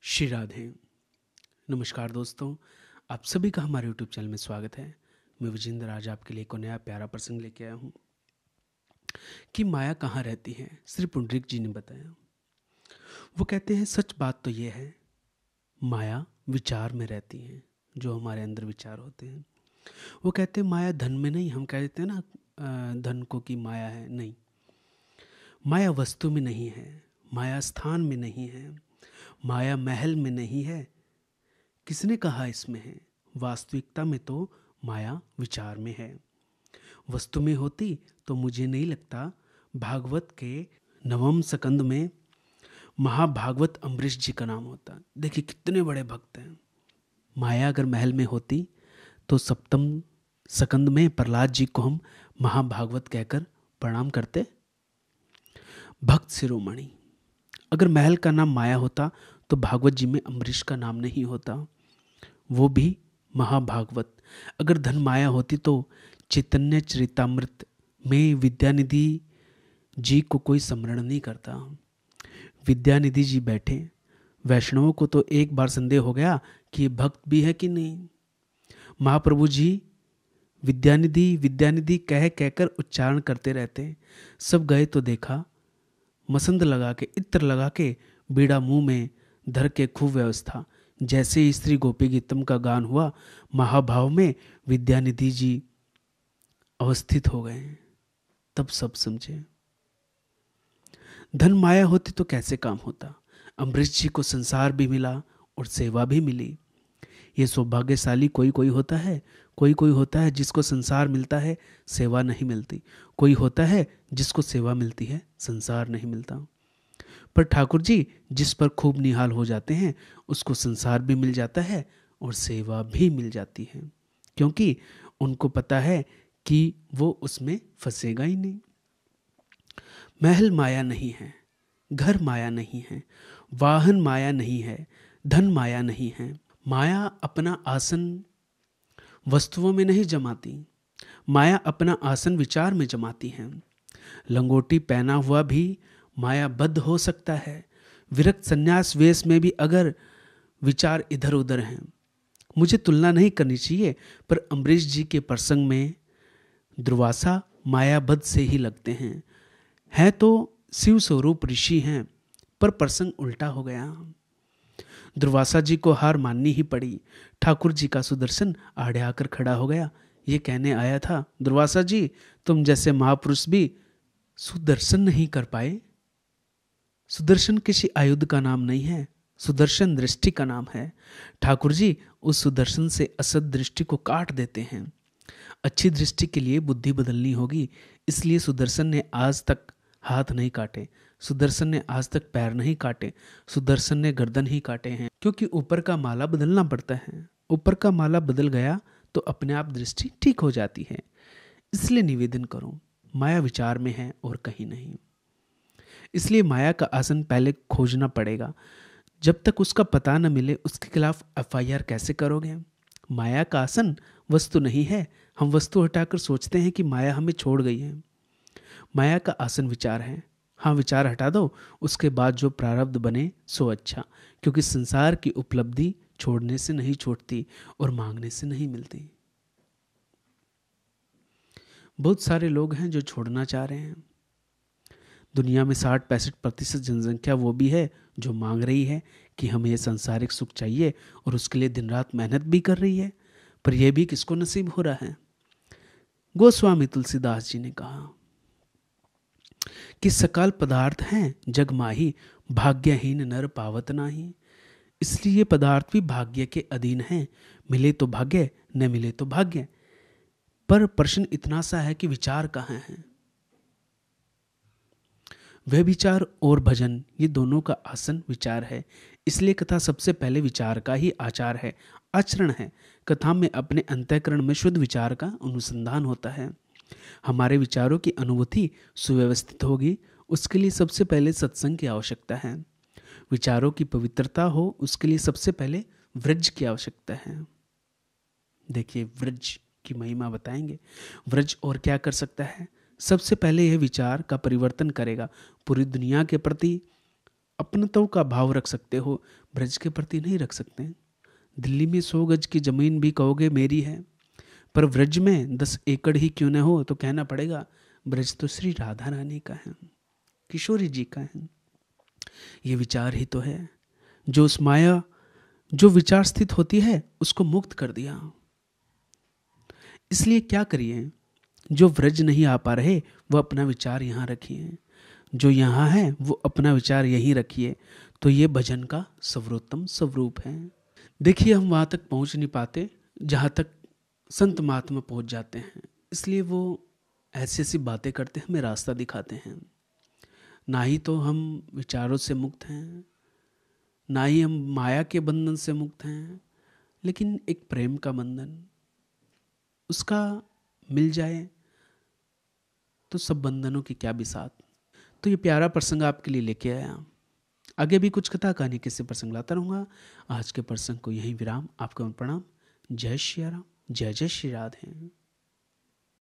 श्री राधे। नमस्कार दोस्तों, आप सभी का हमारे यूट्यूब चैनल में स्वागत है। मैं विजेंद्र आज आपके लिए एक नया प्यारा प्रसंग लेके आया हूँ कि माया कहाँ रहती है। श्री पुंडरीक जी ने बताया। वो कहते हैं सच बात तो ये है, माया विचार में रहती है, जो हमारे अंदर विचार होते हैं। वो कहते हैं माया धन में नहीं। हम कह देते हैं ना धन को कि माया है, नहीं। माया वस्तु में नहीं है, माया स्थान में नहीं है, माया महल में नहीं है। किसने कहा इसमें है? वास्तविकता में तो माया विचार में है। वस्तु में होती तो मुझे नहीं लगता भागवत के नवम स्कंद में महाभागवत अम्बरीश जी का नाम होता। देखिए कितने बड़े भक्त हैं। माया अगर महल में होती तो सप्तम स्कंद में प्रहलाद जी को हम महाभागवत कहकर प्रणाम करते। भक्त शिरोमणि। अगर महल का नाम माया होता तो भागवत जी में अम्बरीश का नाम नहीं होता, वो भी महाभागवत। अगर धन माया होती तो चैतन्य चरितामृत में विद्यानिधि जी को कोई स्मरण नहीं करता। विद्यानिधि जी बैठे, वैष्णवों को तो एक बार संदेह हो गया कि ये भक्त भी है कि नहीं। महाप्रभु जी विद्यानिधि विद्यानिधि कह कहकर उच्चारण करते रहते। सब गए तो देखा मसंद लगा के, इत्र लगा के, बीड़ा मुंह में धर के खूब व्यवस्था। जैसे ही स्त्री गोपी गीतम का गान हुआ, महाभाव में विद्यानिधि जी अवस्थित हो गए। तब सब समझे। धन माया होती तो कैसे काम होता। अम्बरीश जी को संसार भी मिला और सेवा भी मिली। ये सौभाग्यशाली कोई कोई होता है। कोई कोई होता है जिसको संसार मिलता है, सेवा नहीं मिलती। कोई होता है जिसको सेवा मिलती है, संसार नहीं मिलता। पर ठाकुर जी जिस पर खूब निहाल हो जाते हैं, उसको संसार भी मिल जाता है और सेवा भी मिल जाती है, क्योंकि उनको पता है कि वो उसमें फंसेगा ही नहीं। महल माया नहीं है, घर माया नहीं है, वाहन माया नहीं है, धन माया नहीं है। माया अपना आसन वस्तुओं में नहीं जमाती, माया अपना आसन विचार में जमाती है। लंगोटी पहना हुआ भी मायाबद्ध हो सकता है। विरक्त संन्यास वेश में भी अगर विचार इधर उधर हैं। मुझे तुलना नहीं करनी चाहिए, पर अम्बरीश जी के प्रसंग में दुर्वासा मायाबद्ध से ही लगते हैं। है तो शिव स्वरूप ऋषि हैं, पर प्रसंग उल्टा हो गया। दुर्वासा जी को हार माननी ही पड़ी। ठाकुर जी का सुदर्शन आड़े आकर खड़ा हो गया। ये कहने आया था, दुर्वासा जी तुम जैसे महापुरुष भी सुदर्शन नहीं कर पाए। सुदर्शन किसी आयुध का नाम नहीं है, सुदर्शन दृष्टि का नाम है। ठाकुर जी उस सुदर्शन से असद दृष्टि को काट देते हैं। अच्छी दृष्टि के लिए बुद्धि बदलनी होगी। इसलिए सुदर्शन ने आज तक हाथ नहीं काटे, सुदर्शन ने आज तक पैर नहीं काटे, सुदर्शन ने गर्दन ही काटे हैं, क्योंकि ऊपर का माला बदलना पड़ता है। ऊपर का माला बदल गया तो अपने आप दृष्टि ठीक हो जाती है। इसलिए निवेदन करो, माया विचार में है और कहीं नहीं। इसलिए माया का आसन पहले खोजना पड़ेगा। जब तक उसका पता न मिले उसके खिलाफ एफआईआर कैसे करोगे? माया का आसन वस्तु नहीं है। हम वस्तु हटाकर सोचते हैं कि माया हमें छोड़ गई है। माया का आसन विचार है। हाँ, विचार हटा दो, उसके बाद जो प्रारब्ध बने सो अच्छा, क्योंकि संसार की उपलब्धि छोड़ने से नहीं छूटती और मांगने से नहीं मिलती। बहुत सारे लोग हैं जो छोड़ना चाह रहे हैं। दुनिया में 60-65% जनसंख्या वो भी है जो मांग रही है कि हमें ये सांसारिक सुख चाहिए और उसके लिए दिन रात मेहनत भी कर रही है, पर यह भी किसको नसीब हो रहा है? गोस्वामी तुलसीदास जी ने कहा कि सकल पदार्थ हैं जग माही, भाग्यहीन नर पावत नाही। इसलिए ये पदार्थ भी भाग्य के अधीन हैं। मिले तो भाग्य, न मिले तो भाग्य। पर प्रश्न इतना सा है कि विचार कहाँ है? वह विचार और भजन, ये दोनों का आसन विचार है। इसलिए कथा सबसे पहले विचार का ही आचार है, आचरण है। कथा में अपने अंतःकरण में शुद्ध विचार का अनुसंधान होता है। हमारे विचारों की अनुभूति सुव्यवस्थित होगी, उसके लिए सबसे पहले सत्संग की आवश्यकता है। विचारों की पवित्रता हो, उसके लिए सबसे पहले व्रज की आवश्यकता है। देखिए, व्रज की महिमा बताएंगे। व्रज और क्या कर सकता है? सबसे पहले यह विचार का परिवर्तन करेगा। पूरी दुनिया के प्रति अपनत्व का भाव रख सकते हो, ब्रज के प्रति नहीं रख सकते। दिल्ली में 100 गज की जमीन भी कहोगे मेरी है, पर ब्रज में 10 एकड़ ही क्यों न हो तो कहना पड़ेगा ब्रज तो श्री राधा रानी का है, किशोरी जी का है। ये विचार ही तो है जो उस माया जो विचार स्थित होती है उसको मुक्त कर दिया। इसलिए क्या करिए, जो व्रज नहीं आ पा रहे वो अपना विचार यहाँ रखिए, जो यहाँ है वो अपना विचार यहीं रखिए, तो ये भजन का सर्वोत्तम स्वरूप है। देखिए हम वहाँ तक पहुँच नहीं पाते जहाँ तक संत महात्मा पहुँच जाते हैं, इसलिए वो ऐसी ऐसी बातें करते हैं, हमें रास्ता दिखाते हैं। ना ही तो हम विचारों से मुक्त हैं, ना ही हम माया के बंधन से मुक्त हैं, लेकिन एक प्रेम का बंधन उसका मिल जाए तो सब बंधनों की क्या बिसात। तो ये प्यारा प्रसंग आपके लिए लेके आया। आगे भी कुछ कथा कहानी किसी प्रसंग लाता रहूँगा। आज के प्रसंग को यहीं विराम। आपका प्रणाम। जय श्री राम, जय जय श्री राधे।